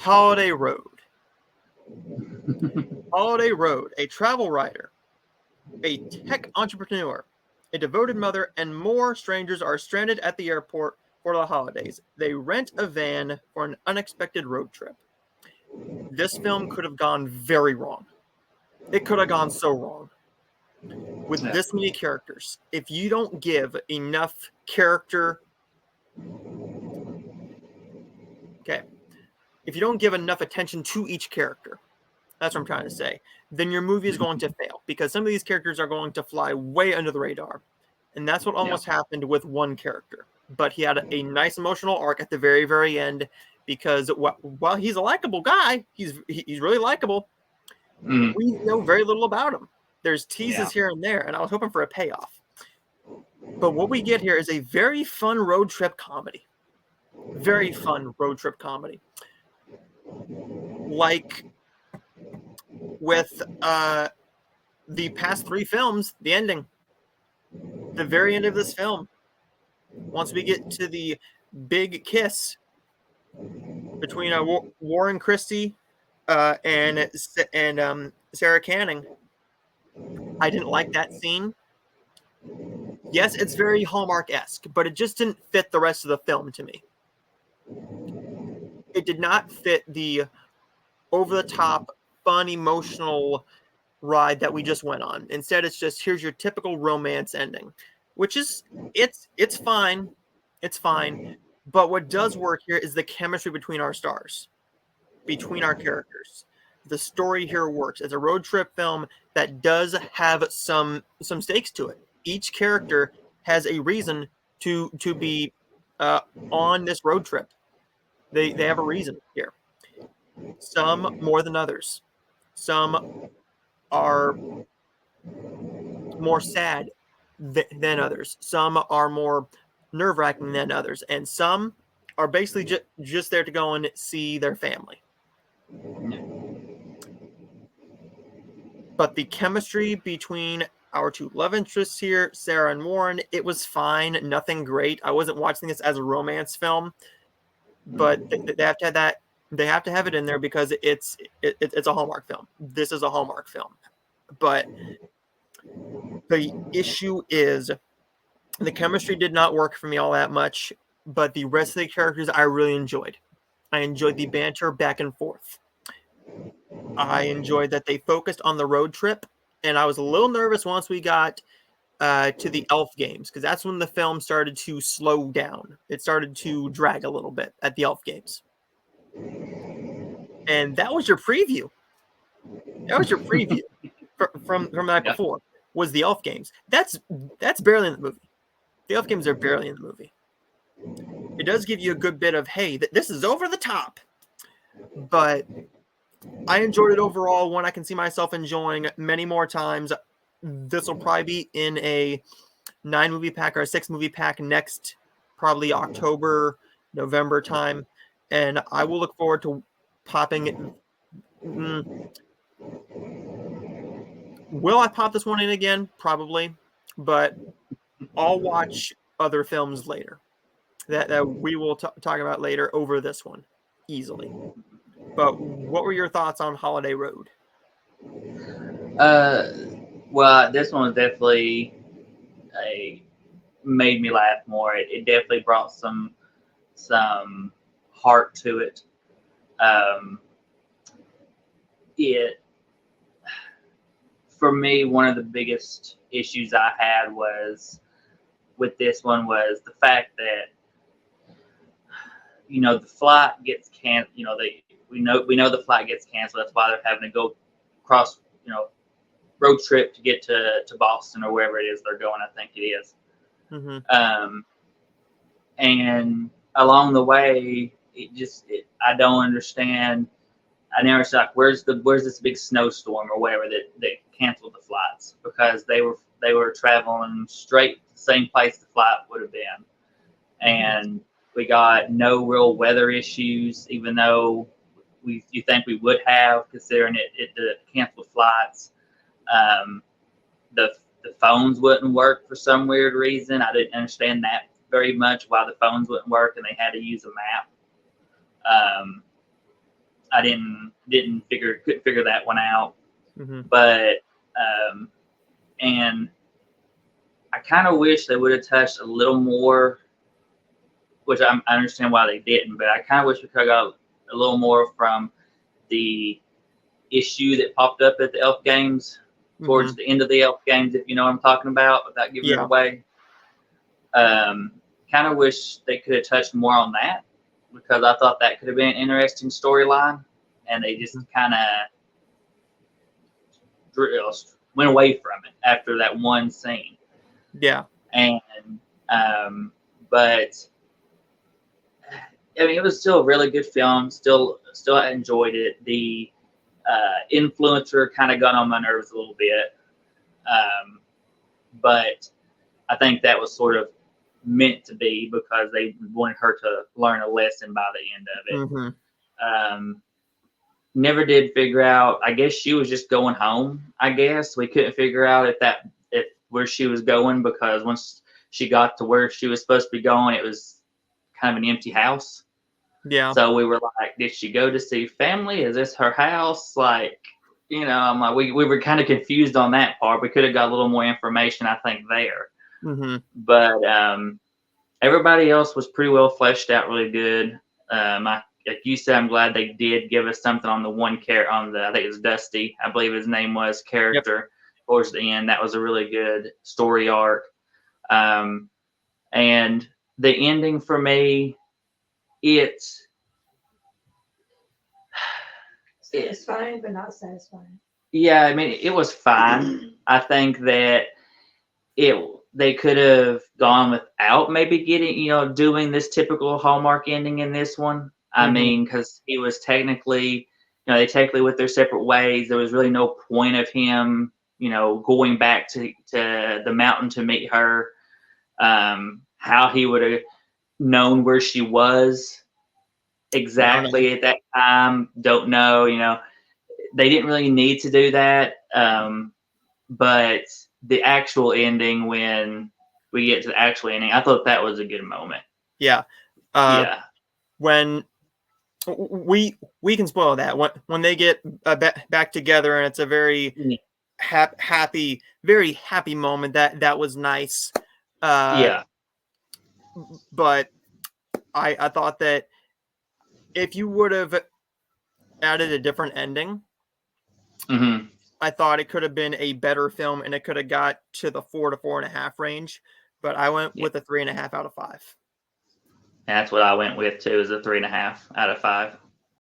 Holiday Road. Holiday Road, a travel writer, a tech entrepreneur, a devoted mother, and more strangers are stranded at the airport for the holidays. They rent a van for an unexpected road trip. This film could have gone very wrong. It could have gone so wrong. With this many characters, if you don't give enough character... Okay. If you don't give enough attention to each character, that's what I'm trying to say, then your movie is going to fail because some of these characters are going to fly way under the radar. And that's what almost happened with one character. But he had a nice emotional arc at the very, very end because while he's a likable guy, he's really likable, we know very little about him. There's teases here and there, and I was hoping for a payoff. But what we get here is a very fun road trip comedy. Very fun road trip comedy. Like with the past three films, the ending. The very end of this film. Once we get to the big kiss between Warren Christie and Sarah Canning. I didn't like that scene. Yes, it's very Hallmark-esque, but it just didn't fit the rest of the film to me. It did not fit the over-the-top, fun, emotional ride that we just went on. Instead, it's just, here's your typical romance ending, which is, it's fine. It's fine. But what does work here is the chemistry between our stars, between our characters. The story here works. It's a road trip film that does have some stakes to it. Each character has a reason to be on this road trip. They have a reason here. Some more than others. Some are more sad than others. Some are more nerve-wracking than others. And some are basically just there to go and see their family. But the chemistry between our two love interests here, Sarah and Warren, it was fine. Nothing great. I wasn't watching this as a romance film, but they have to have that. They have to have it in there because it's a Hallmark film. This is a Hallmark film. But the issue is the chemistry did not work for me all that much, but the rest of the characters I really enjoyed. I enjoyed the banter back and forth. I enjoyed that they focused on the road trip, and I was a little nervous once we got to the Elf Games, because that's when the film started to slow down. It started to drag a little bit at the Elf Games. And that was your preview. That was your preview from the night before, was the Elf Games. That's barely in the movie. The Elf Games are barely in the movie. It does give you a good bit of, hey, this is over the top. But I enjoyed it overall. One I can see myself enjoying many more times. This will probably be in a 9-movie pack or a 6-movie pack next, probably October, November time. And I will look forward to popping it. Will I pop this one in again? Probably. But I'll watch other films later that we will talk about later over this one easily. But what were your thoughts on Holiday Road? Well, this one was definitely made me laugh more. It definitely brought some heart to it. It, for me, one of the biggest issues I had was with this one was the fact that the flight gets canceled. We know the flight gets canceled. That's why they're having to go across road trip to get to Boston or wherever it is they're going. I think it is. Mm-hmm. And along the way, I don't understand. I never said where's this big snowstorm or whatever that canceled the flights, because they were traveling straight to the same place the flight would have been, and we got no real weather issues, even though you think we would have, considering it canceled flights. The phones wouldn't work for some weird reason. I didn't understand that very much, why the phones wouldn't work and they had to use a map. I couldn't figure that one out. Mm-hmm. But and I kind of wish they would have touched a little more, which I understand why they didn't, but I kind of wish we could have got a little more from the issue that popped up at the Elf Games towards the end of the Elf Games, if you know what I'm talking about, without giving it away. Kind of wish they could have touched more on that, because I thought that could have been an interesting storyline, and they just kind of went away from it after that one scene. Yeah. And but I mean, it was still a really good film. Still I enjoyed it. The influencer kind of got on my nerves a little bit, but I think that was sort of meant to be, because they wanted her to learn a lesson by the end of it. Never did figure out. I guess she was just going home. I guess we couldn't figure out if where she was going, because once she got to where she was supposed to be going, it was kind of an empty house. Yeah. So we were like, did she go to see family? Is this her house? Like, you know, I'm like, we were kind of confused on that part. We could have got a little more information, I think, there. But everybody else was pretty well fleshed out, really good. Like you said, I'm glad they did give us something on the one character, I think it was Dusty, I believe his name was, character towards the end. That was a really good story arc. And the ending for me, it's satisfying, but not satisfying. Yeah, I mean, it was fine. I think that they could have gone without maybe doing this typical Hallmark ending in this one. I mean, because he was technically, they technically went their separate ways. There was really no point of him, going back to the mountain to meet her. How he would have known where she was exactly at that time, don't know. They didn't really need to do that. But the actual ending, when we get to the actual ending, I thought that was a good moment. Yeah. When we can spoil that when they get back together, and it's a very happy, very happy moment. That was nice. But I thought that if you would have added a different ending, I thought it could have been a better film, and it could have got to the 4 to 4.5 range. But I went with a 3.5 out of 5. That's what I went with too, is a 3.5 out of 5.